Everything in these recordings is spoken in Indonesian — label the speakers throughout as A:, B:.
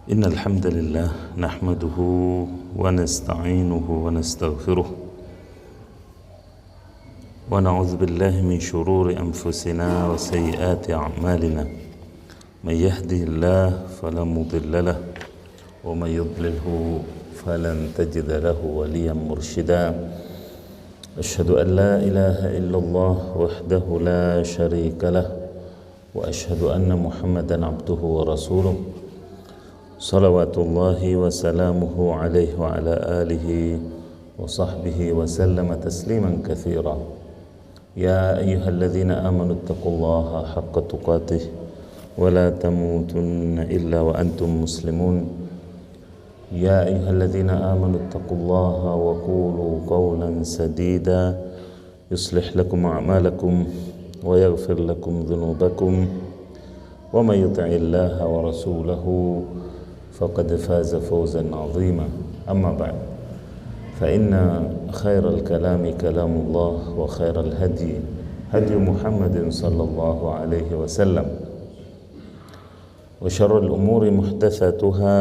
A: إن الحمد لله نحمده ونستعينه ونستغفره ونعوذ بالله من شرور أنفسنا وسيئات أعمالنا من يهده الله فلا مضل له ومن يضلله فلن تجد له وليا مرشدا أشهد أن لا إله إلا الله وحده لا شريك له وأشهد أن محمدا عبده ورسوله صلوات الله وسلامه عليه وعلى آله وصحبه وسلم تسليما كثيرا يا أيها الذين آمنوا اتقوا الله حق تقاته ولا تموتن إلا وأنتم مسلمون يا أيها الذين آمنوا اتقوا الله وقولوا قولا سديدا يصلح لكم أعمالكم ويغفر لكم ذنوبكم ومن يطع الله ورسوله فقد فاز فوزا عظيما أما بعد فإن خير الكلام كلام الله وخير الهدي هدي محمد صلى الله عليه وسلم وشر الأمور محدثاتها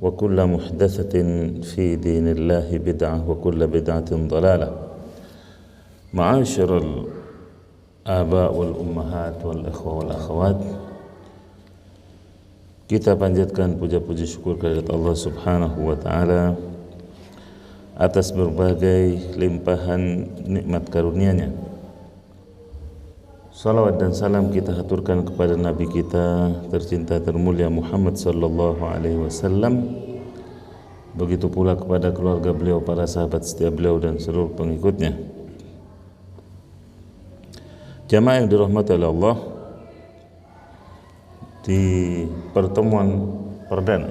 A: وكل محدثة في دين الله بدعة وكل بدعة ضلالة معاشر الآباء والأمهات والإخوة والأخوات, kita panjatkan puja-puji syukur kehadirat Allah Subhanahu wa taala atas berbagai limpahan nikmat karunia-Nya. Salawat dan salam kita haturkan kepada Nabi kita tercinta termulia Muhammad sallallahu alaihi wasallam. Begitu pula kepada keluarga beliau, para sahabat setia beliau dan seluruh pengikutnya. Jamaah yang dirahmati oleh Allah, di pertemuan perdana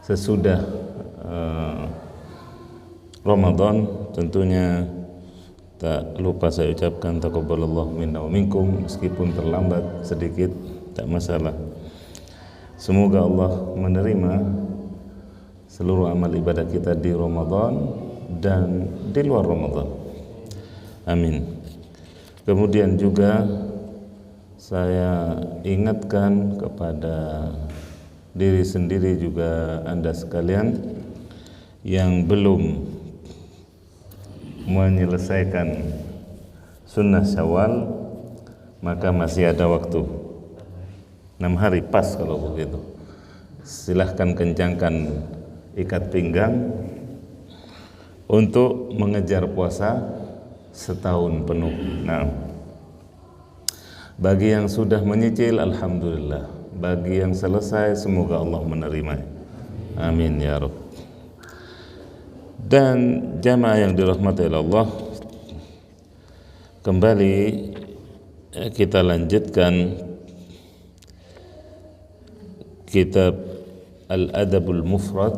A: sesudah Ramadan, tentunya tak lupa saya ucapkan taqabbalallahu minna wa minkum, meskipun terlambat sedikit tak masalah. Semoga Allah menerima seluruh amal ibadah kita di Ramadan dan di luar Ramadan, amin. Kemudian juga saya ingatkan kepada diri sendiri juga Anda sekalian yang belum menyelesaikan sunnah Syawal, maka masih ada waktu 6 hari pas kalau begitu. Silahkan kencangkan ikat pinggang untuk mengejar puasa setahun penuh. Nah, bagi yang sudah menyicil, alhamdulillah. Bagi yang selesai, semoga Allah menerima. Amin ya Rabb. Dan jamaah yang dirahmati oleh Allah, kembali kita lanjutkan kitab Al-Adabul Mufrad,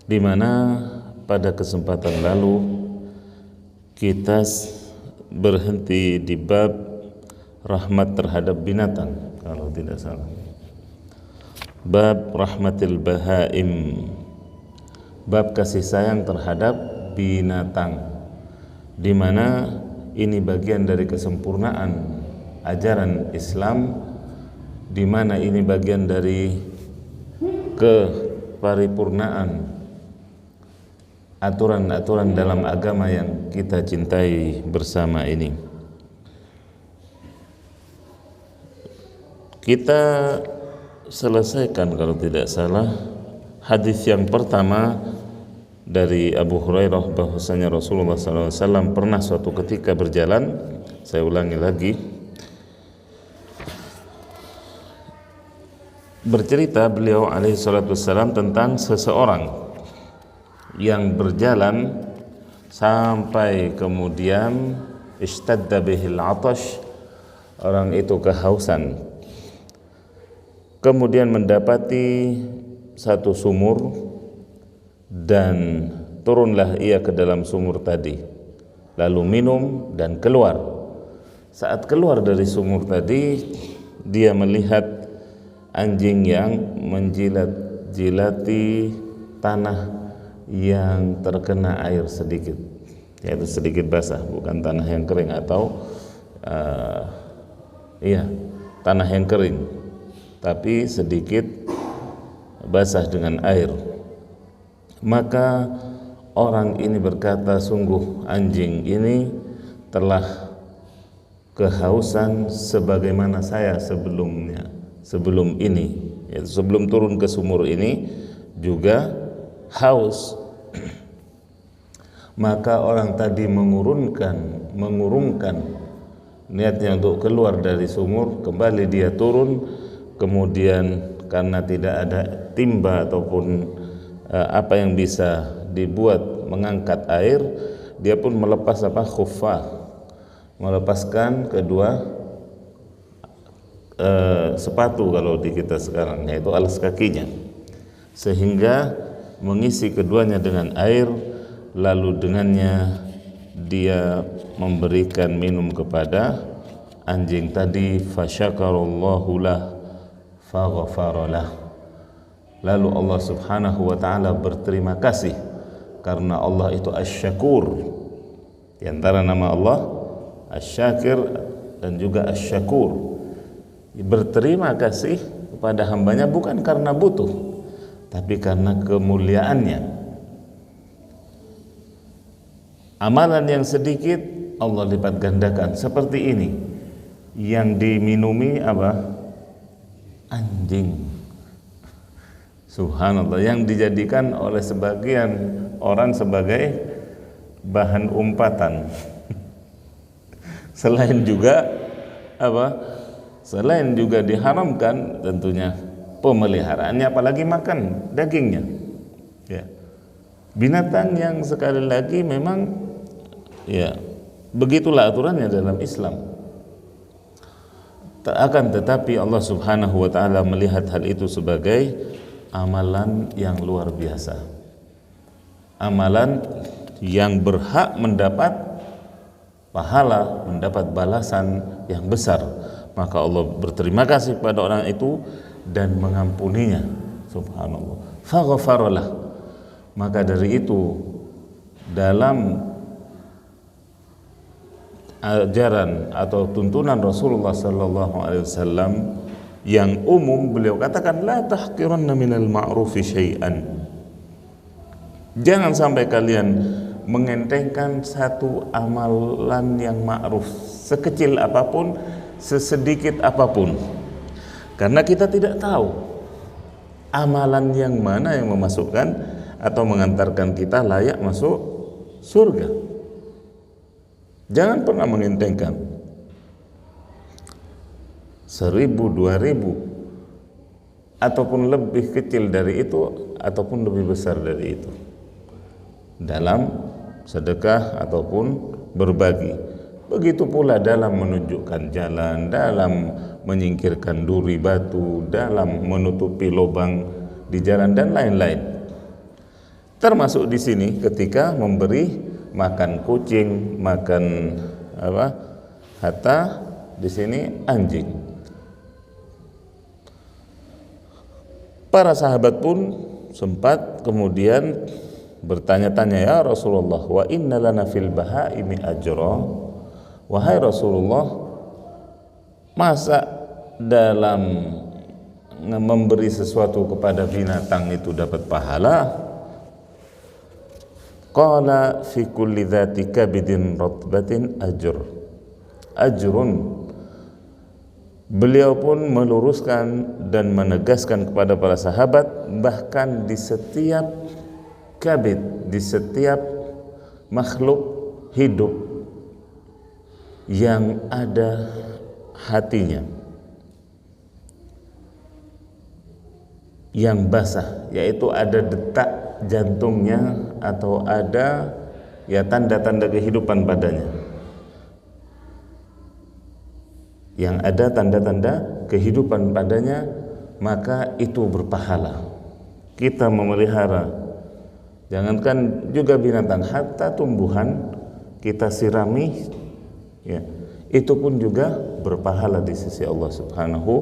A: di mana pada kesempatan lalu kita berhenti di bab rahmat terhadap binatang, kalau tidak salah. Bab rahmatil bahaim, bab kasih sayang terhadap binatang, di mana ini bagian dari kesempurnaan ajaran Islam, di mana ini bagian dari keparipurnaan aturan-aturan dalam agama yang kita cintai bersama ini. Kita selesaikan kalau tidak salah hadis yang pertama dari Abu Hurairah, bahwasanya Rasulullah SAW pernah suatu ketika berjalan. Saya ulangi lagi, bercerita beliau alaihi salatu wassalam tentang seseorang yang berjalan sampai kemudian ishtadda bihil atash, orang itu kehausan, kemudian mendapati satu sumur dan turunlah ia ke dalam sumur tadi, lalu minum dan keluar. Saat keluar dari sumur tadi, dia melihat anjing yang menjilat-jilati tanah yang terkena air sedikit, yaitu sedikit basah, bukan tanah yang kering, atau tanah yang kering. tapi sedikit basah dengan air. Maka orang ini berkata, sungguh anjing ini telah kehausan sebagaimana saya sebelum ini, yaitu sebelum turun ke sumur ini juga haus. Maka orang tadi mengurungkan niatnya untuk keluar dari sumur, kembali dia turun, kemudian karena tidak ada timba ataupun apa yang bisa dibuat mengangkat air, dia pun melepas khuffah, melepaskan kedua sepatu kalau di kita sekarang, yaitu alas kakinya, sehingga mengisi keduanya dengan air, lalu dengannya dia memberikan minum kepada anjing tadi. Fasyakarallahu lah faghfaralah. Lalu Allah subhanahu wa ta'ala berterima kasih, karena Allah itu Asy-Syakur. Di antara nama Allah Asy-Syakir dan juga Asy-Syakur. Berterima kasih kepada hambanya bukan karena butuh, tapi karena kemuliaannya. Amalan yang sedikit Allah lipat gandakan. Seperti ini, yang diminumi apa? Anjing. Subhanallah, yang dijadikan oleh sebagian orang sebagai bahan umpatan. Selain juga selain juga diharamkan tentunya pemeliharaannya, apalagi makan dagingnya. Ya. Binatang yang sekali lagi memang ya begitulah aturannya dalam Islam. Akan tetapi Allah subhanahu wa ta'ala melihat hal itu sebagai amalan yang luar biasa, amalan yang berhak mendapat pahala, mendapat balasan yang besar. Maka Allah berterima kasih kepada orang itu dan mengampuninya. Subhanallah. Faghfaralah. Maka dari itu, dalam ajaran atau tuntunan Rasulullah sallallahu alaihi wasallam yang umum, beliau katakan, la tahqiranna minal ma'rufi syai'an. Jangan sampai kalian mengentengkan satu amalan yang ma'ruf, sekecil apapun, sesedikit apapun. Karena kita tidak tahu amalan yang mana yang memasukkan atau mengantarkan kita layak masuk surga. Jangan pernah mengentengkan 1.000, 2.000 ataupun lebih kecil dari itu ataupun lebih besar dari itu dalam sedekah ataupun berbagi. Begitu pula dalam menunjukkan jalan, dalam menyingkirkan duri batu, dalam menutupi lubang di jalan dan lain-lain. Termasuk di sini ketika memberi makan kucing, makan hatta di sini anjing. Para sahabat pun sempat kemudian bertanya-tanya, ya Rasulullah, wa inna lana fil bahaimi ajra. Wahai Rasulullah, masa dalam memberi sesuatu kepada binatang itu dapat pahala? Qala fi kulli dzati kabidin ratbatin ajrun. Beliau pun meluruskan dan menegaskan kepada para sahabat, bahkan di setiap kabid, di setiap makhluk hidup yang ada hatinya yang basah, yaitu ada detak jantungnya atau ada ya tanda-tanda kehidupan padanya, yang ada tanda-tanda kehidupan padanya, maka itu berpahala. Kita memelihara, jangankan juga binatang, hatta tumbuhan kita sirami, ya, itu pun juga berpahala di sisi Allah Subhanahu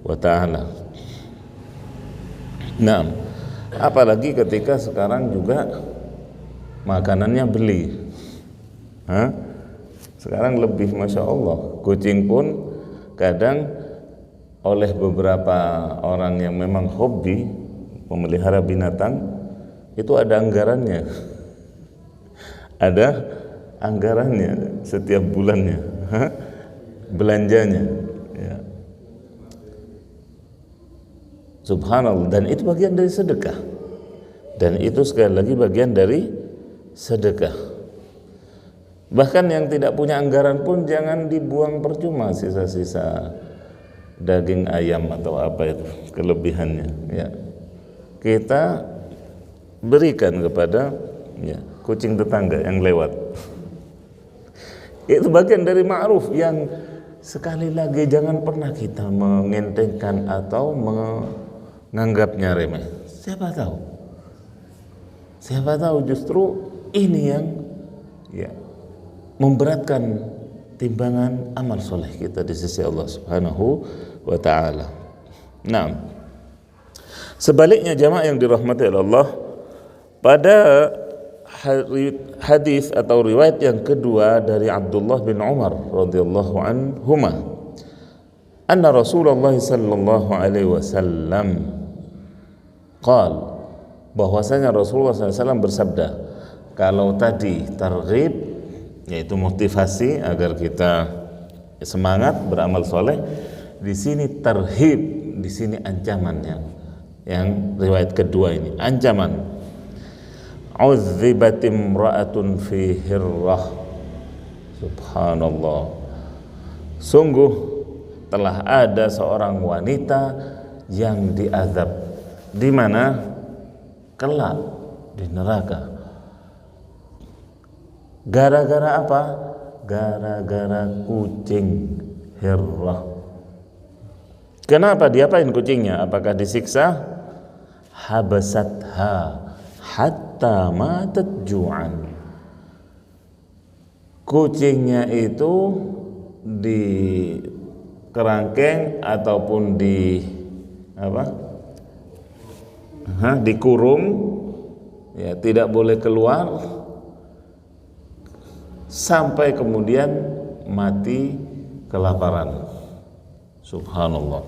A: wa ta'ala. Nah, apalagi ketika sekarang juga makanannya beli. Sekarang lebih, Masya Allah, kucing pun kadang oleh beberapa orang yang memang hobi memelihara binatang, itu ada anggarannya. Ada anggarannya setiap bulannya, belanjanya, ya. Subhanallah, dan itu bagian dari sedekah. Dan itu sekali lagi bagian dari sedekah. Bahkan yang tidak punya anggaran pun jangan dibuang percuma sisa-sisa daging ayam atau apa itu kelebihannya, ya. Kita berikan kepada, ya, kucing tetangga yang lewat. Itu bagian dari ma'ruf yang sekali lagi jangan pernah kita mengentengkan atau menganggapnya remeh. Siapa tahu justru ini yang, ya, memberatkan timbangan amal soleh kita di sisi Allah Subhanahu wa ta'ala. Nah, sebaliknya jamaah yang dirahmati oleh Allah, pada hadis atau riwayat yang kedua dari Abdullah bin Umar radhiyallahu anhuma, anna Rasulullah sallallahu alaihi wasallam qala, bahwasanya Rasulullah SAW bersabda, kalau tadi targhib yaitu motivasi agar kita semangat beramal soleh, di sini tarhib, di sini ancamannya. Yang riwayat kedua ini ancaman. Uzibat imra'atun fi hirrah. Subhanallah. Sungguh telah ada seorang wanita yang diazab. Di mana? Kelak di neraka. Gara-gara apa? Gara-gara kucing hirrah. Kenapa diapain kucingnya? Apakah disiksa? Habasatha hatta matat ju'an. Kucingnya itu di kerangkeng ataupun di dikurung, ya, tidak boleh keluar sampai kemudian mati kelaparan. Subhanallah.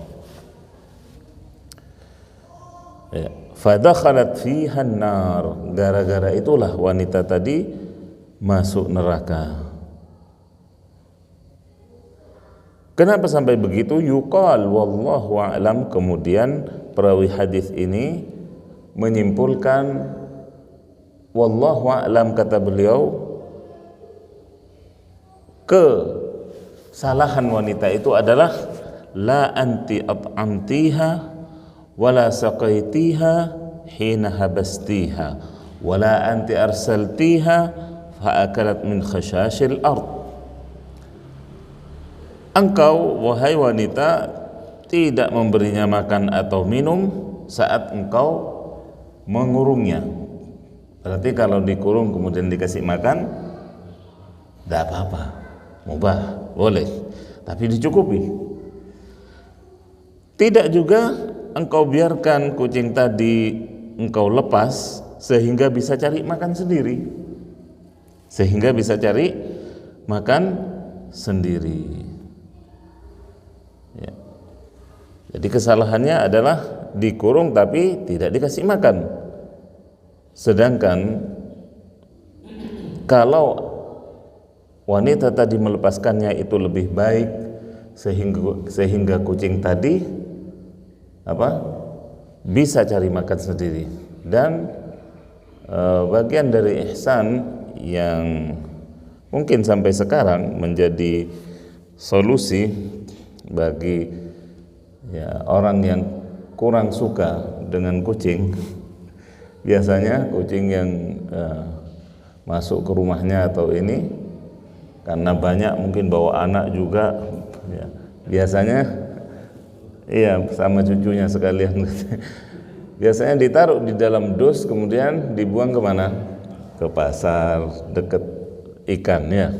A: Ya, fadakhalat fiha an-nar. Gara-gara itulah wanita tadi masuk neraka. Kenapa sampai begitu? Yuqal wallahu a'lam. Kemudian perawi hadis ini menyimpulkan, wallahu a'lam, kata beliau, kesalahan wanita itu adalah la anti at'amtiha wala saqaitiha hina habastiha wala anti arsaltiha fa'akalat min khashashil ard. Engkau, wahai wanita, tidak memberinya makan atau minum saat engkau mengurungnya. Berarti kalau dikurung kemudian dikasih makan, tidak apa-apa, mubah, boleh, tapi dicukupi. Tidak juga engkau biarkan kucing tadi engkau lepas sehingga bisa cari makan sendiri, ya. Jadi kesalahannya adalah dikurung tapi tidak dikasih makan. Sedangkan kalau wanita tadi melepaskannya itu lebih baik, sehingga kucing tadi bisa cari makan sendiri. Dan bagian dari ihsan yang mungkin sampai sekarang menjadi solusi bagi, ya, orang yang kurang suka dengan kucing. Biasanya kucing yang masuk ke rumahnya atau ini karena banyak mungkin bawa anak juga, ya, biasanya iya sama cucunya sekalian. Biasanya ditaruh di dalam dus kemudian dibuang kemana? Ke pasar dekat ikan, ya.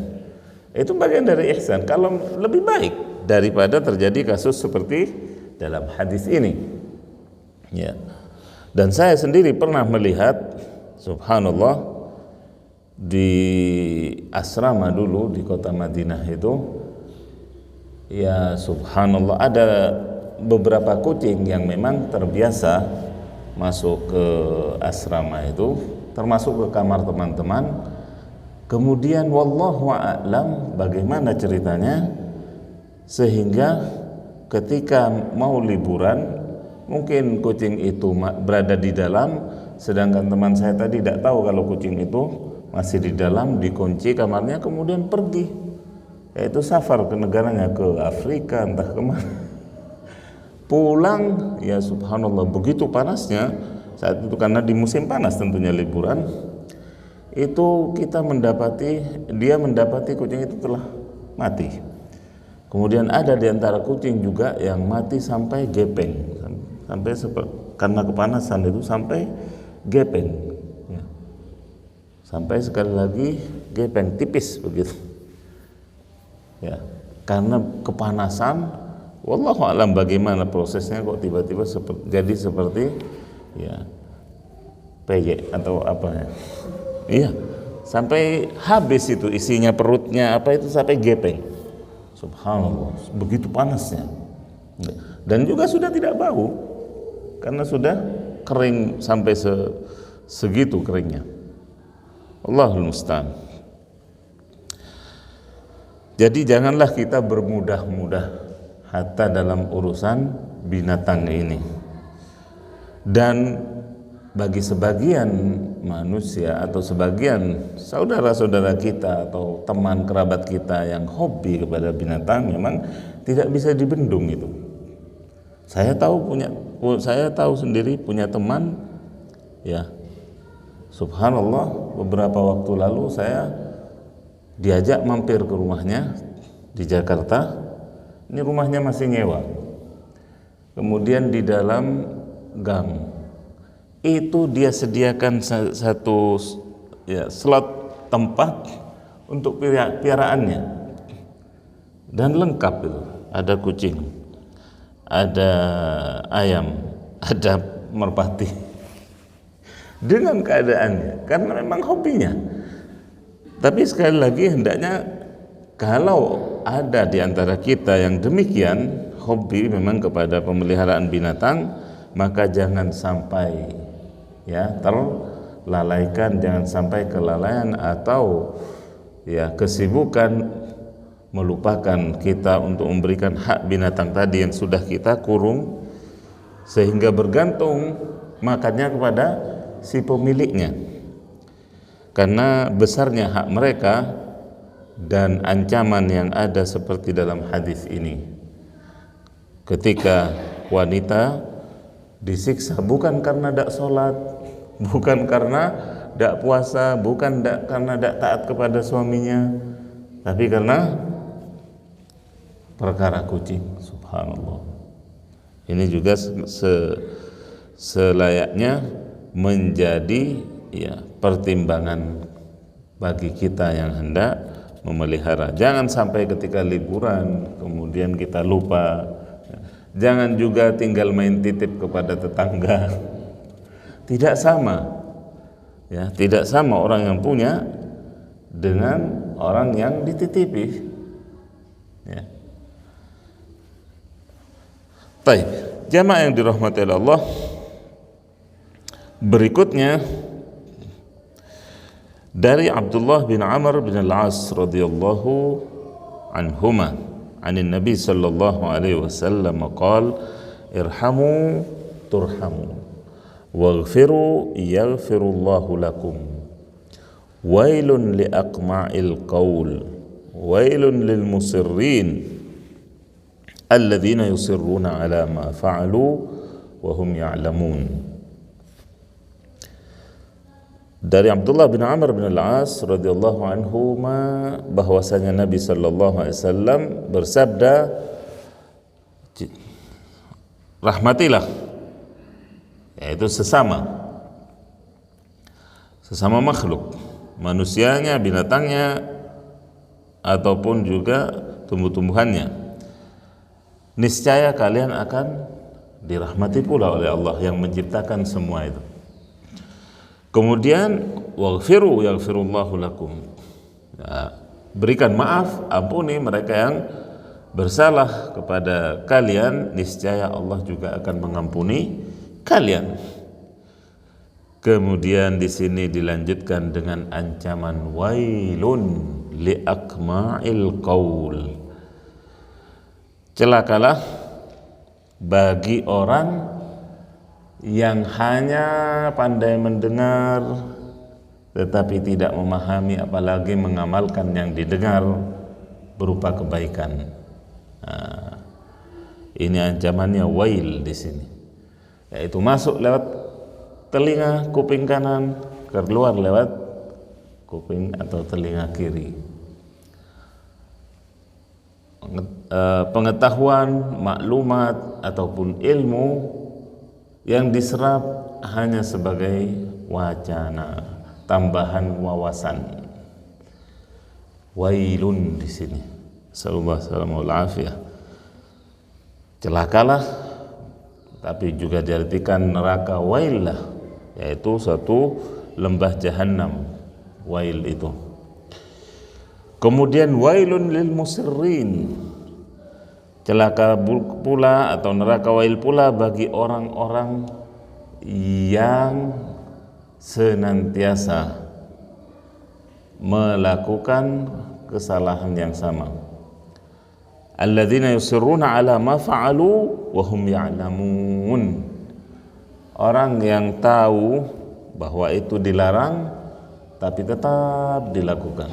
A: Itu bagian dari ihsan. Kalau lebih baik daripada terjadi kasus seperti dalam hadis ini, ya. Dan saya sendiri pernah melihat, subhanallah, di asrama dulu di kota Madinah itu, ya subhanallah, ada beberapa kucing yang memang terbiasa masuk ke asrama itu, termasuk ke kamar teman-teman. Kemudian wallahu a'lam bagaimana ceritanya, sehingga ketika mau liburan mungkin kucing itu berada di dalam, sedangkan teman saya tadi tidak tahu kalau kucing itu masih di dalam, dikunci kamarnya, kemudian pergi, yaitu safar ke negaranya, ke Afrika entah kemana. Pulang, ya subhanallah, begitu panasnya saat itu, karena di musim panas tentunya liburan, itu dia mendapati kucing itu telah mati. Kemudian ada di antara kucing juga yang mati sampai gepeng, karena kepanasan itu sampai gepeng, ya. Sampai sekali lagi gepeng, tipis begitu, ya, karena kepanasan. Wallahu a'lam bagaimana prosesnya kok tiba-tiba jadi seperti ya peyek atau apa ya. Iya, sampai habis itu isinya, perutnya apa itu, sampai gepeng. Subhanallah, begitu panasnya. Dan juga sudah tidak bau karena sudah kering sampai segitu keringnya. Allahul musta'an. Jadi janganlah kita bermudah-mudah hatta dalam urusan binatang ini. Dan bagi sebagian manusia atau sebagian saudara-saudara kita atau teman kerabat kita yang hobi kepada binatang, memang tidak bisa dibendung itu. Saya tahu sendiri punya teman, ya subhanallah, beberapa waktu lalu saya diajak mampir ke rumahnya di Jakarta. Ini rumahnya masih nyewa. Kemudian di dalam gang itu dia sediakan satu ya, slot tempat untuk piaraannya, dan lengkap itu. Ada kucing, ada ayam, ada merpati, dengan keadaannya, karena memang hobinya. Tapi sekali lagi, hendaknya kalau ada di antara kita yang demikian hobi memang kepada pemeliharaan binatang, maka jangan sampai ya terlalaikan, jangan sampai kelalaian atau ya kesibukan melupakan kita untuk memberikan hak binatang tadi yang sudah kita kurung, sehingga bergantung makannya kepada si pemiliknya. Karena besarnya hak mereka dan ancaman yang ada seperti dalam hadis ini, ketika wanita disiksa bukan karena tidak sholat, bukan karena tidak puasa, bukan karena tidak taat kepada suaminya, tapi karena perkara kucing. Subhanallah, ini juga selayaknya menjadi ya pertimbangan bagi kita yang hendak memelihara. Jangan sampai ketika liburan kemudian kita lupa. Jangan juga tinggal main titip kepada tetangga. Tidak sama, ya, tidak sama orang yang punya dengan orang yang dititipi. Ya. Baik, jamaah yang dirahmati Allah, berikutnya dari Abdullah bin Amr bin Al-As radhiyallahu anhuma anin Nabi sallallahu alaihi wasallam qala irhamu turhamu waghfiru yaghfirullahu lakum wailun liaqma'il qaul wailun lil musirrin alladzina yusirruna ala ma fa'alu wa hum ya'lamun. Dari Abdullah bin Amr bin Al-As radhiyallahu anhu bahwasanya Nabi sallallahu alaihi wasallam bersabda, rahmatilah, yaitu sesama makhluk, manusianya, binatangnya, ataupun juga tumbuh-tumbuhannya. Niscaya kalian akan dirahmati pula oleh Allah yang menciptakan semua itu. Kemudian waghfiru yaghfirullahu lakum, ya, berikan maaf, ampuni mereka yang bersalah kepada kalian, niscaya Allah juga akan mengampuni kalian. Kemudian di sini dilanjutkan dengan ancaman wailun li akma'il qaul. Celakalah bagi orang yang hanya pandai mendengar tetapi tidak memahami apalagi mengamalkan yang didengar berupa kebaikan. Nah, ini ancamannya wail di sini, yaitu masuk lewat telinga kuping kanan, keluar lewat kuping atau telinga kiri. Pengetahuan, maklumat ataupun ilmu yang diserap hanya sebagai wacana, tambahan wawasan. Wailun di sini. Sallallahu alaihi wasallam. Celakalah, tapi juga diartikan neraka wailah, yaitu satu lembah jahanam. Wail itu. Kemudian wailun lil musirrin. Celaka pula atau neraka wail pula bagi orang-orang yang senantiasa melakukan kesalahan yang sama. Alladzina yusirruna ala ma fa'alu wa hum ya'lamun. Orang yang tahu bahwa itu dilarang tapi tetap dilakukan.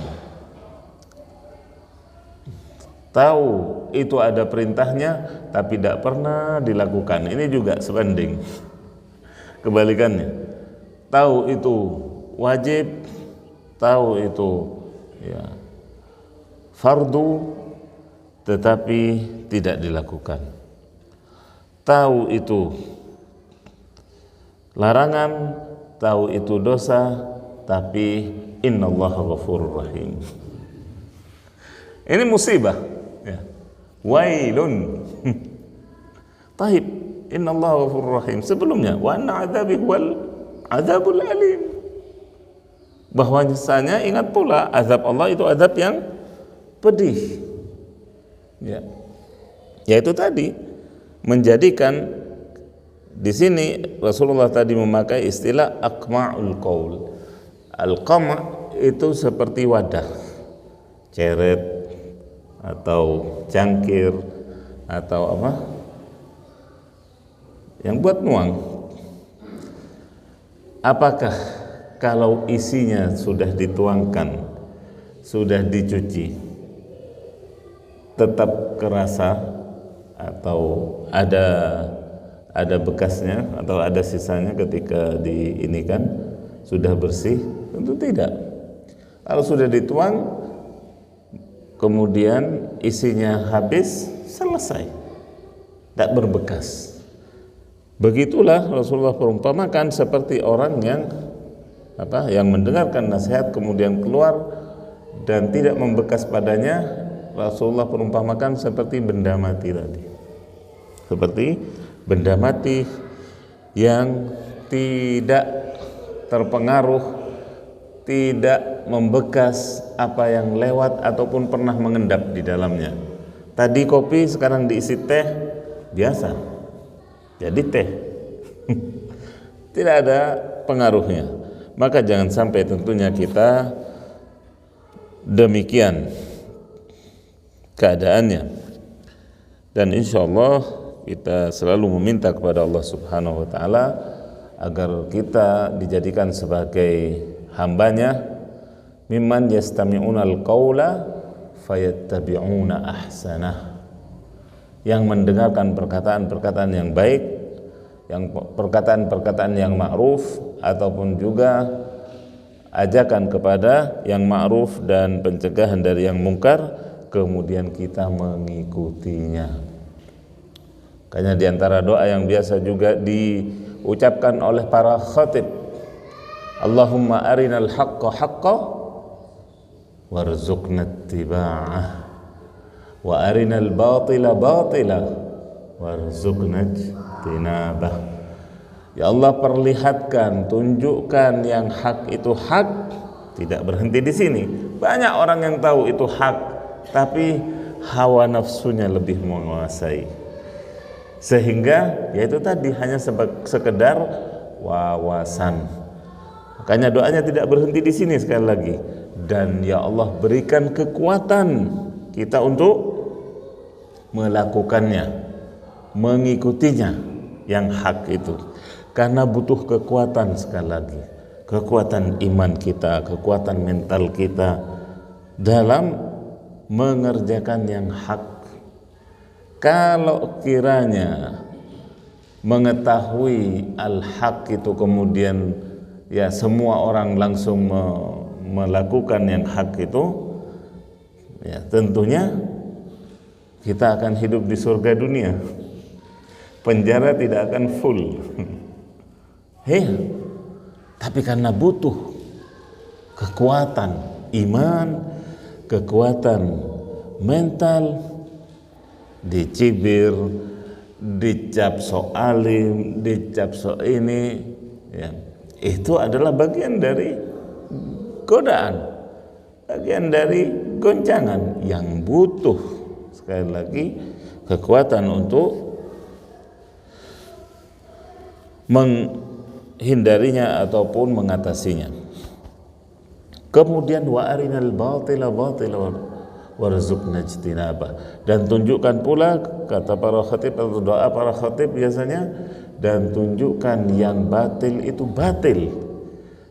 A: Tahu itu ada perintahnya tapi tidak pernah dilakukan. Ini juga sebanding. Kebalikannya, tahu itu wajib, tahu itu ya fardu, tetapi tidak dilakukan. Tahu itu larangan, tahu itu dosa, tapi innallaha ghafurur rahim. Ini musibah ya. Wailun. Taib, innallaha ghafurur rahim. Sebelumnya wa anna adzabi huwal adzabul alim. Bahwasanya ingat pula azab Allah itu azab yang pedih. Ya. Yaitu tadi menjadikan di sini Rasulullah tadi memakai istilah aqma'ul qaul. Al-qam' itu seperti wadah, ceret atau cangkir atau apa yang buat nuang. Apakah kalau isinya sudah dituangkan, sudah dicuci, tetap kerasa atau ada bekasnya atau ada sisanya ketika diinikan sudah bersih? Tentu tidak. Kalau sudah dituang kemudian isinya habis, selesai, tidak berbekas. Begitulah Rasulullah perumpamakan seperti orang yang yang mendengarkan nasihat kemudian keluar dan tidak membekas padanya. Rasulullah perumpamakan seperti benda mati tadi, seperti benda mati yang tidak terpengaruh, tidak membekas apa yang lewat ataupun pernah mengendap di dalamnya. Tadi kopi, sekarang diisi teh biasa, jadi teh. Tidak ada pengaruhnya. Maka jangan sampai tentunya kita demikian keadaannya. Dan insya Allah kita selalu meminta kepada Allah Subhanahu wa Ta'ala agar kita dijadikan sebagai hambanya mimman yastami'una al-qawla fayattabi'una ahsanah, yang mendengarkan perkataan-perkataan yang baik, yang perkataan-perkataan yang ma'ruf ataupun juga ajakan kepada yang ma'ruf dan pencegahan dari yang mungkar, kemudian kita mengikutinya. Karena di antara doa yang biasa juga diucapkan oleh para khatib, Allahumma arinal haqqa haqqa warzuqna ittiba'ah wa arinal batila batila warzuqna ijtinabah. Ya Allah, perlihatkan, tunjukkan yang hak itu hak. Tidak berhenti di sini. Banyak orang yang tahu itu hak, tapi hawa nafsunya lebih menguasai, sehingga yaitu tadi hanya sekedar wawasan. Makanya doanya tidak berhenti di sini sekali lagi. Dan ya Allah berikan kekuatan kita untuk melakukannya, mengikutinya yang hak itu. Karena butuh kekuatan sekali lagi, kekuatan iman kita, kekuatan mental kita dalam mengerjakan yang hak. Kalau kiranya mengetahui al-haq itu kemudian ya semua orang langsung melakukan yang hak itu, ya tentunya kita akan hidup di surga dunia, penjara tidak akan full. Tapi karena butuh kekuatan iman, kekuatan mental, dicibir, dicap so alim, dicap so ini, ya, itu adalah bagian dari godaan, bagian dari goncangan yang butuh sekali lagi kekuatan untuk menghindarinya ataupun mengatasinya. Kemudian wa arinal batila batila warzuqna ijtinabah, dan tunjukkan pula, kata para khatib atau doa para khatib biasanya, dan tunjukkan yang batil itu batil.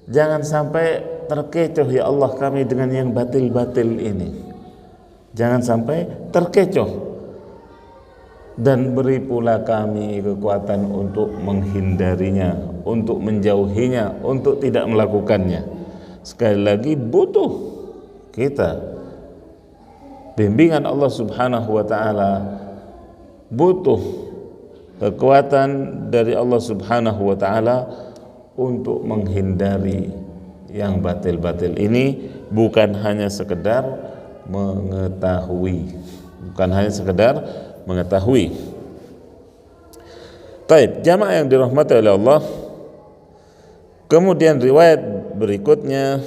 A: Jangan sampai terkecoh ya Allah kami dengan yang batil-batil ini. Jangan sampai terkecoh. Dan beri pula kami kekuatan untuk menghindarinya, untuk menjauhinya, untuk tidak melakukannya. Sekali lagi butuh kita bimbingan Allah Subhanahu wa taala, butuh kekuatan dari Allah Subhanahu wa taala untuk menghindari yang batil-batil ini, bukan hanya sekedar mengetahui, bukan hanya sekedar mengetahui. Taib, jamaah yang dirahmati oleh Allah. Kemudian riwayat berikutnya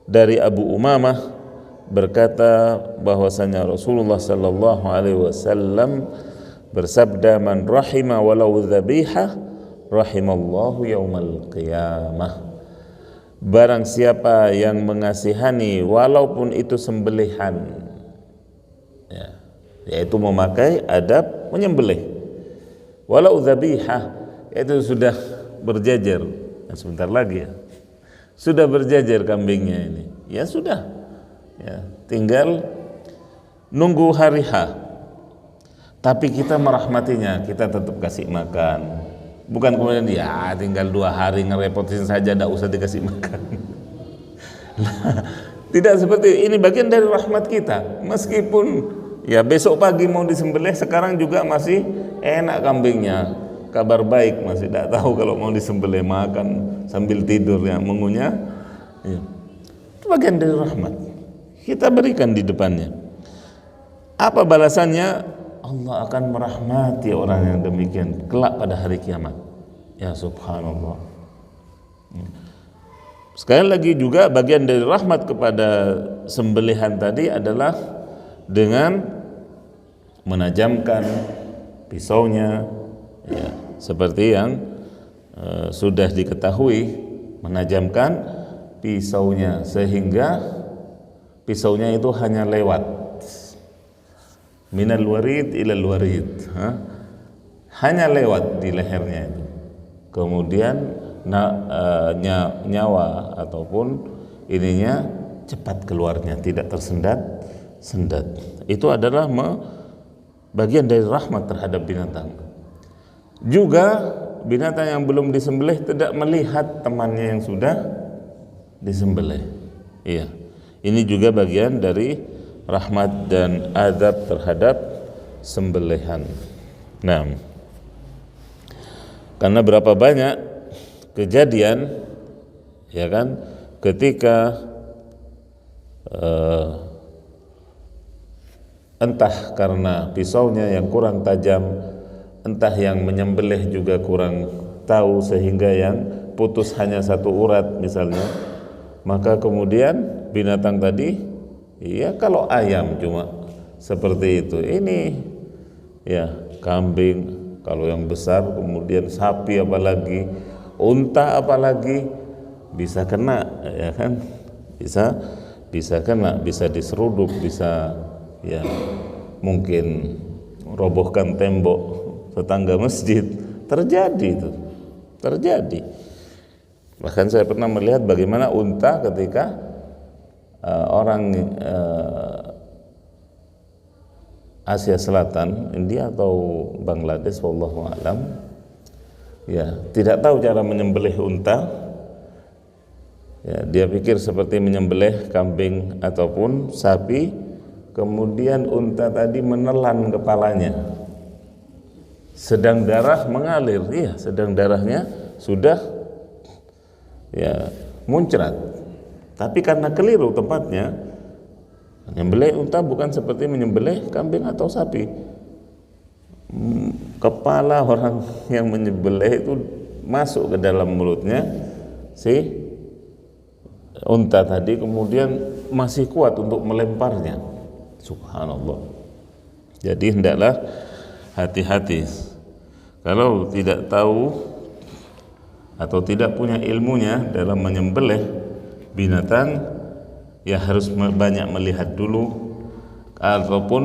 A: dari Abu Umamah berkata bahwasanya Rasulullah sallallahu alaihi wasallam bersabda, man rahima walau dzabihah rahimallahu yaumal qiyamah. Barang siapa yang mengasihani walaupun itu sembelihan, ya, yaitu memakai adab menyembelih, walau dzabihah, itu sudah berjajar, sebentar lagi ya, sudah berjajar kambingnya ini, ya sudah, ya, tinggal nunggu hari H. Tapi kita merahmatinya, kita tetap kasih makan. Bukan kemudian ya tinggal 2 hari ngerepotin saja, tidak usah dikasih makan. Tidak seperti ini, bagian dari rahmat kita. Meskipun ya besok pagi mau disembelih, sekarang juga masih enak kambingnya, kabar baik, masih tidak tahu kalau mau disembelih, makan sambil tidur ya, mengunyah ya. Itu bagian dari rahmat kita berikan di depannya. Apa balasannya? Allah akan merahmati orang yang demikian kelak pada hari kiamat. Ya subhanallah. Sekali lagi juga bagian dari rahmat kepada sembelihan tadi adalah dengan menajamkan pisaunya, ya, seperti yang sudah diketahui, menajamkan pisaunya sehingga pisaunya itu hanya lewat minal warid ilal warid, hanya lewat di lehernya itu. Kemudian nyawa ataupun ininya cepat keluarnya, tidak tersendat. Itu adalah bagian dari rahmat terhadap binatang. Juga binatang yang belum disembelih tidak melihat temannya yang sudah disembelih. Iya, ini juga bagian dari rahmat dan adab terhadap sembelihan. Nah, karena berapa banyak kejadian, ya kan, ketika entah karena pisaunya yang kurang tajam, entah yang menyembelih juga kurang tahu, sehingga yang putus hanya 1 urat misalnya, maka kemudian binatang tadi, iya, kalau ayam cuma seperti itu. Ini ya kambing kalau yang besar, kemudian sapi apalagi, unta apalagi bisa kena, ya kan? Bisa kena, bisa diseruduk, bisa ya mungkin robohkan tembok tetangga masjid. Terjadi itu, terjadi. Bahkan saya pernah melihat bagaimana unta ketika orang Asia Selatan, India atau Bangladesh, wallahu alam, ya tidak tahu cara menyembelih unta. Ya, dia pikir seperti menyembelih kambing ataupun sapi, kemudian unta tadi menelan kepalanya. Sedang darah mengalir, iya, sedang darahnya sudah ya muncrat. Tapi karena keliru tempatnya, menyembelih unta bukan seperti menyembelih kambing atau sapi. Kepala orang yang menyembelih itu masuk ke dalam mulutnya si unta tadi, kemudian masih kuat untuk melemparnya. Subhanallah. Jadi hendaklah hati-hati. Kalau tidak tahu atau tidak punya ilmunya dalam menyembelih binatang, ya harus banyak melihat dulu ataupun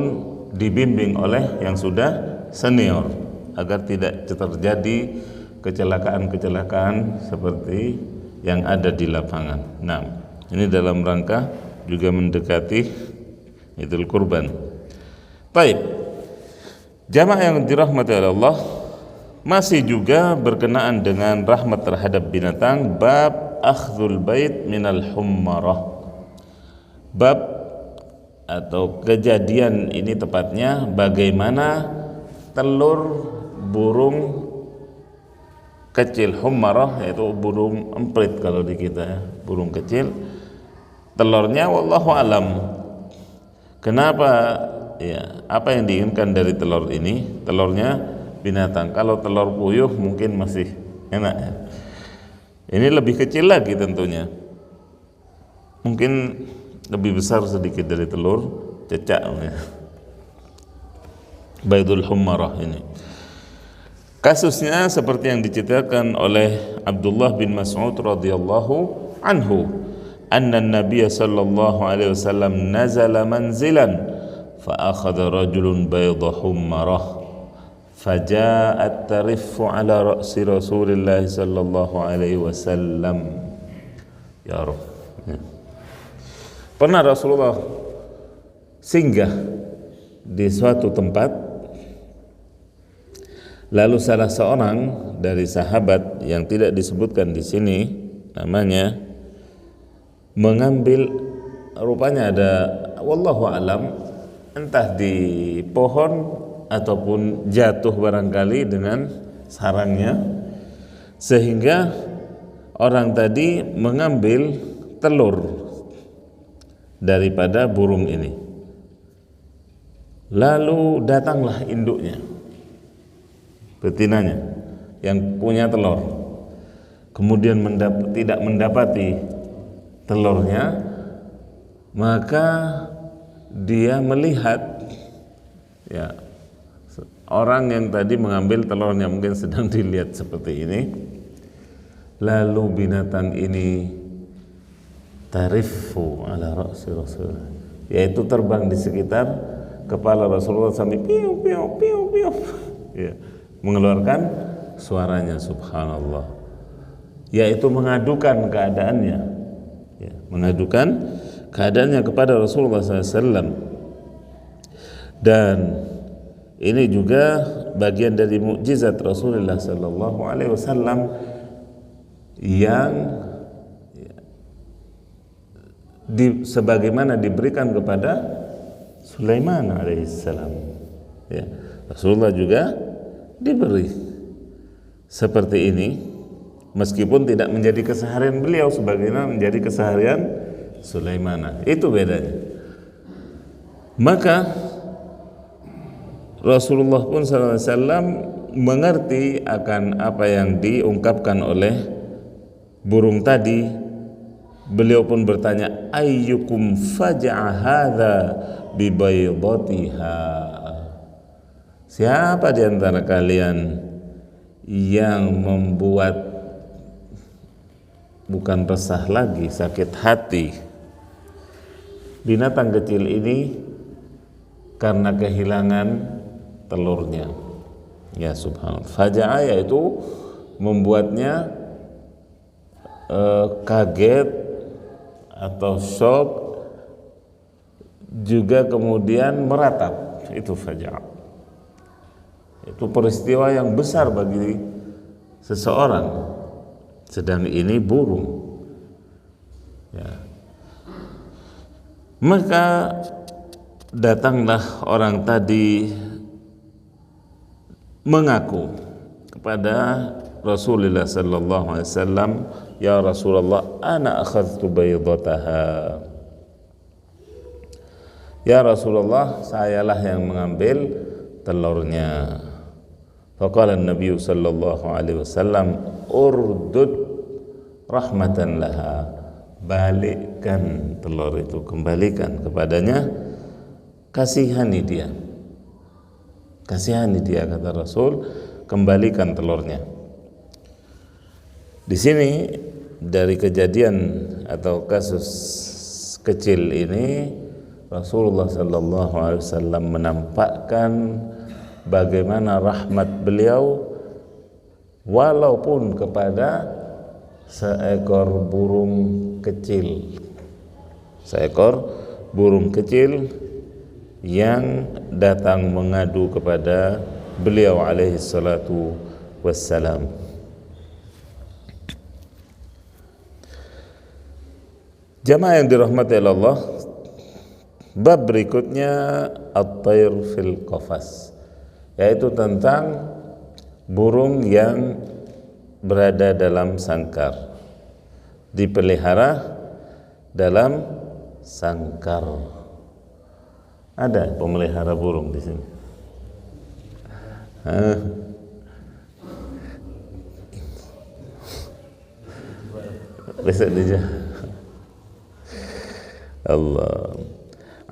A: dibimbing oleh yang sudah senior agar tidak terjadi kecelakaan-kecelakaan seperti yang ada di lapangan. Nah, ini dalam rangka juga mendekati Idul Kurban. Baik, jamaah yang dirahmati oleh Allah, masih juga berkenaan dengan rahmat terhadap binatang, bab akhdhul bait minal hummarah. Bab atau kejadian ini tepatnya bagaimana telur burung kecil hummarah, yaitu burung emprit kalau di kita ya, burung kecil, telurnya wallahu alam. Kenapa ya, apa yang diinginkan dari telur ini? Telurnya binatang. Kalau telur puyuh mungkin masih enak ya. Ini lebih kecil lagi tentunya, mungkin lebih besar sedikit dari telur cecak ya. Baidul hummarah ini kasusnya seperti yang diceritakan oleh Abdullah bin Mas'ud radhiyallahu anhu, anna an-nabiy sallallahu alaihi wasallam nazala manzilan fa akhadha rajulun bayda hummarah faja'at tariffu ala ra'si Rasulillah sallallahu alaihi wasallam. Ya Rabb. Pernah Rasulullah singgah di suatu tempat, lalu salah seorang dari sahabat yang tidak disebutkan di sini namanya mengambil, rupanya ada wallahu alam, entah di pohon ataupun jatuh barangkali dengan sarangnya, sehingga orang tadi mengambil telur daripada burung ini. Lalu datanglah induknya, betinanya yang punya telur, kemudian tidak mendapati telurnya, maka dia melihat ya orang yang tadi mengambil telurnya mungkin sedang dilihat seperti ini. Lalu binatang ini tarifu ala ra'si Rasulullah, yaitu terbang di sekitar kepala Rasulullah sampai piu piu piu piu ya, mengeluarkan suaranya, subhanallah, yaitu mengadukan keadaannya ya, mengadukan keadaannya kepada Rasulullah SAW. Dan ini juga bagian dari mukjizat Rasulullah sallallahu alaihi wasallam yang sebagaimana diberikan kepada Sulaiman alaihissalam. Ya, Rasulullah juga diberi seperti ini, meskipun tidak menjadi keseharian beliau sebagaimana menjadi keseharian Sulaiman. Itu bedanya. Maka Rasulullah pun SAW mengerti akan apa yang diungkapkan oleh burung tadi, Beliau pun bertanya, ayyukum faja'a hadza bi baydatiha. Siapa di antara kalian yang membuat bukan resah lagi, sakit hati binatang kecil ini karena kehilangan telurnya? Ya subhanallah. Faja'a yaitu membuatnya kaget atau shock, juga kemudian meratap. Itu faja'a. Itu peristiwa yang besar bagi seseorang, sedang ini burung ya. Maka datanglah orang tadi mengaku kepada Rasulullah sallallahu alaihi wasallam, ya Rasulullah, ana akhadtu baydataha. Ya Rasulullah, sayalah yang mengambil telurnya. Faqala Nabi sallallahu alaihi wasallam, urdud rahmatan laha. Balikkan telur itu, kembalikan kepadanya, kasihani dia. Kasihani dia, kata Rasul, kembalikan telurnya. Di sini dari kejadian atau kasus kecil ini, Rasulullah sallallahu alaihi wasallam menampakkan bagaimana rahmat beliau walaupun kepada seekor burung kecil. Seekor burung kecil yang datang mengadu kepada beliau alaihi salatu wassalam. Jamaah yang dirahmati Allah, bab berikutnya at-tayr fil qafas, yaitu tentang burung yang berada dalam sangkar, dipelihara dalam sangkar. Ada pemelihara burung di sini? Besok dia. Allah.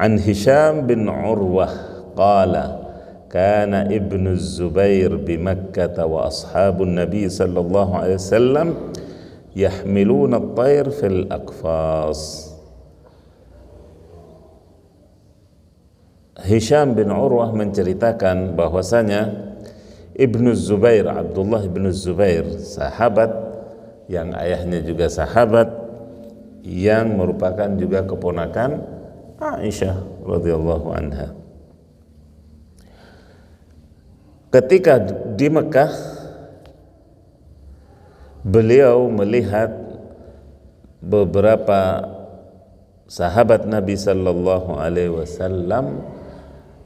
A: An Hisham bin Urwah qala kana ibnu Zubair bi Makkah wa ashabun Nabi sallallahu alaihi wasallam yahmiluna at-tayr fil aqfas. Hisham bin Urwah menceritakan bahwasanya Ibnu Zubair, Abdullah bin Zubair, sahabat yang ayahnya juga sahabat, yang merupakan juga keponakan Aisyah radhiyallahu anha. Ketika di Mekah, beliau melihat beberapa sahabat Nabi sallallahu alaihi wasallam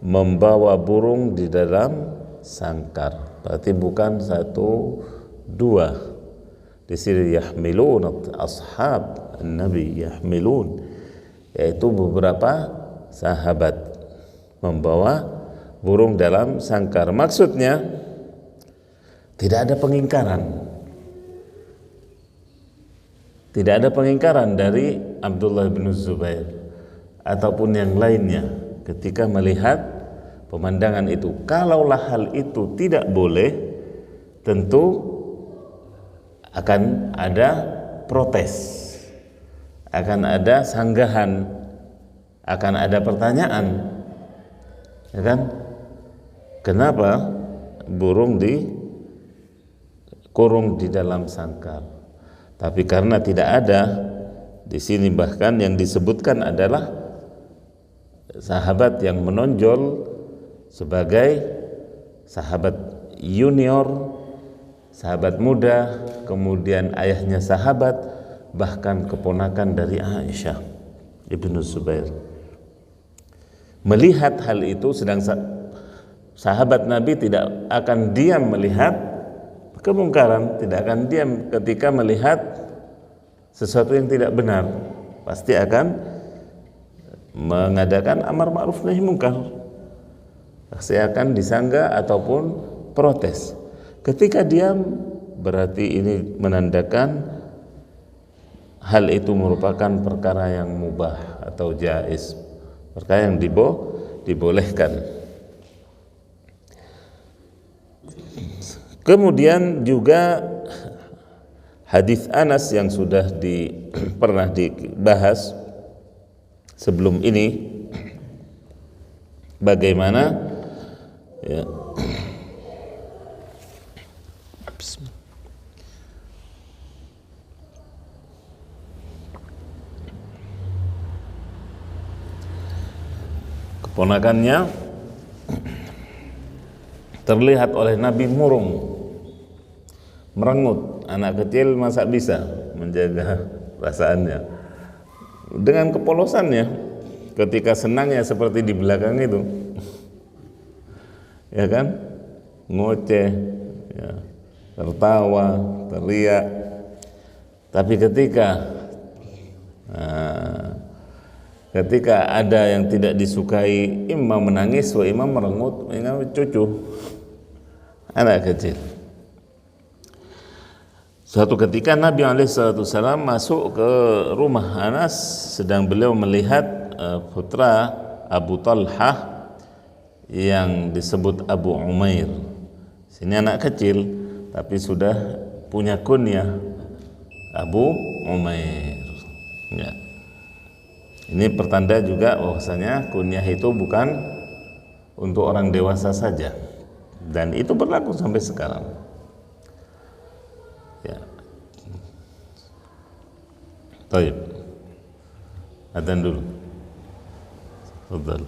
A: membawa burung di dalam sangkar. Berarti bukan satu dua. Di sini yahmilun, ashab Nabi yahmilun, yaitu beberapa sahabat membawa burung dalam sangkar. Maksudnya tidak ada pengingkaran. Tidak ada pengingkaran dari Abdullah bin Zubair ataupun yang lainnya ketika melihat pemandangan itu. Kalaulah hal itu tidak boleh, tentu akan ada protes, akan ada sanggahan, akan ada pertanyaan, ya kan? Kenapa burung dikurung di dalam sangkar? Tapi karena tidak ada di sini, bahkan yang disebutkan adalah sahabat yang menonjol sebagai sahabat junior, sahabat muda, kemudian ayahnya sahabat, bahkan keponakan dari Aisyah Ibnu Zubair. Melihat hal itu, sedang sahabat Nabi tidak akan diam melihat kemungkaran, tidak akan diam ketika melihat sesuatu yang tidak benar, pasti akan mengadakan amar ma'ruf nahi munkar, pasti akan disanggah ataupun protes. Ketika diam, berarti ini menandakan hal itu merupakan perkara yang mubah atau jaiz, perkara yang dibolehkan. Kemudian juga hadis Anas yang sudah pernah dibahas sebelum ini, bagaimana ya, keponakannya terlihat oleh Nabi murung, merengut. Anak kecil masa bisa menjaga perasaannya dengan kepolosannya, ketika senangnya seperti di belakang itu, ya kan, ngoceh, ya, tertawa, teriak. Tapi ketika ada yang tidak disukai, imam menangis, wa imam merengut, imam cucu, anak kecil. Suatu ketika Nabi SAW masuk ke rumah Anas, sedang beliau melihat putra Abu Talhah yang disebut Abu Umair. Sini anak kecil tapi sudah punya kunyah Abu Umair. Ya. Ini pertanda juga bahwasanya kunyah itu bukan untuk orang dewasa saja, dan itu berlaku sampai sekarang. Ya. Baik. Adzan dulu. Tafadhal.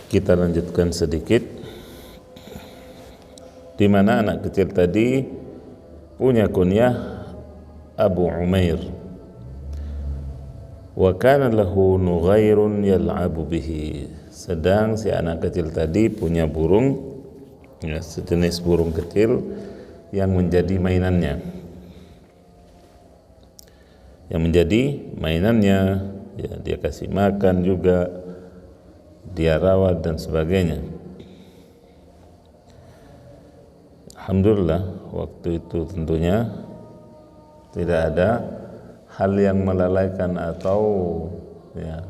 A: Kita lanjutkan sedikit, di mana anak kecil tadi punya kunyah Abu Umair. Wa kana lahu nughairun yal'abu bihi. Sedang si anak kecil tadi punya burung, ya, sejenis burung kecil yang menjadi mainannya. Yang menjadi mainannya, ya, dia kasih makan juga, dia rawat dan sebagainya. Alhamdulillah waktu itu tentunya tidak ada hal yang melalaikan atau ya,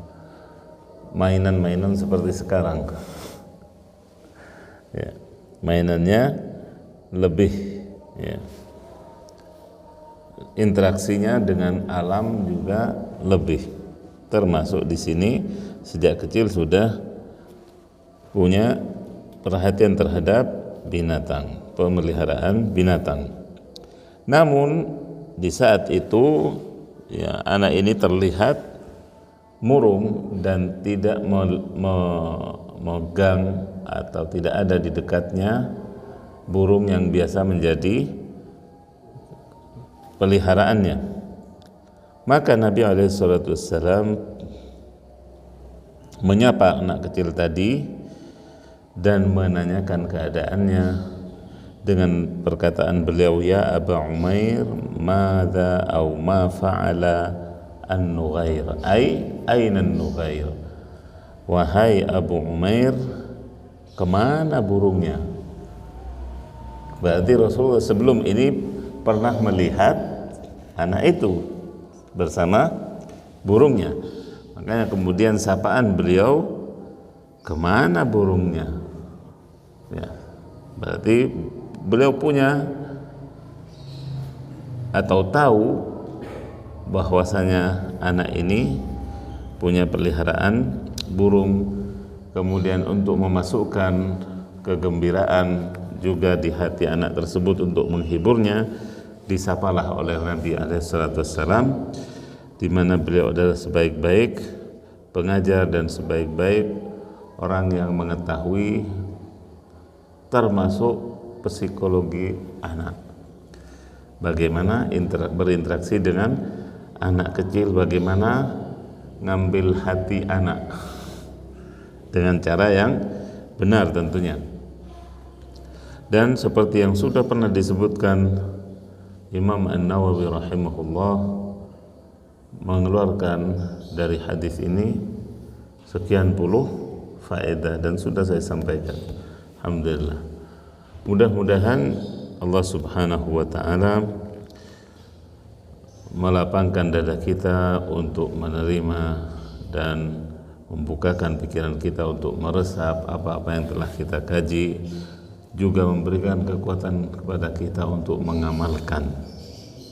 A: mainan-mainan seperti sekarang. Ya, mainannya lebih, ya, interaksinya dengan alam juga lebih. Termasuk di sini sejak kecil sudah punya perhatian terhadap binatang, pemeliharaan binatang. Namun di saat itu, ya, anak ini terlihat murung dan tidak memegang atau tidak ada di dekatnya burung yang biasa menjadi peliharaannya. Maka Nabi SAW menyapa anak kecil tadi dan menanyakan keadaannya dengan perkataan beliau, ya Aba Umair, madza au ma fa'ala an-nughair, aina an-nughair, wahai Abu Umair, kemana burungnya? Berarti Rasulullah sebelum ini pernah melihat anak itu bersama burungnya. Makanya kemudian sapaan beliau, kemana burungnya? Ya, berarti beliau punya atau tahu bahwasanya anak ini punya peliharaan burung. Kemudian untuk memasukkan kegembiraan juga di hati anak tersebut untuk menghiburnya, disapalah oleh Nabi SAW, di mana beliau adalah sebaik-baik pengajar dan sebaik-baik orang yang mengetahui termasuk psikologi anak, bagaimana berinteraksi dengan anak kecil, bagaimana ngambil hati anak dengan cara yang benar tentunya. Dan seperti yang sudah pernah disebutkan, Imam An-Nawawi rahimahullah mengeluarkan dari hadis ini sekian puluh faedah dan sudah saya sampaikan. Alhamdulillah. Mudah-mudahan Allah Subhanahu wa taala melapangkan dada kita untuk menerima dan membukakan pikiran kita untuk meresap apa-apa yang telah kita kaji, juga memberikan kekuatan kepada kita untuk mengamalkan,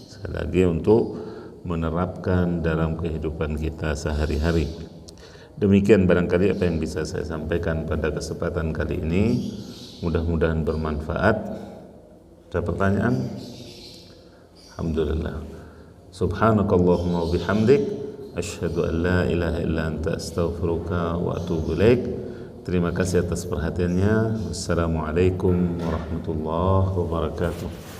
A: sekali lagi untuk menerapkan dalam kehidupan kita sehari-hari. Demikian barangkali apa yang bisa saya sampaikan pada kesempatan kali ini, mudah-mudahan bermanfaat. Ada pertanyaan? Alhamdulillah. Subhanakallahumma wa bihamdik, asyhadu an la ilaha illa anta, astaghfiruka wa atubu ilaik. Terima kasih atas perhatiannya. Wassalamualaikum warahmatullahi wabarakatuh.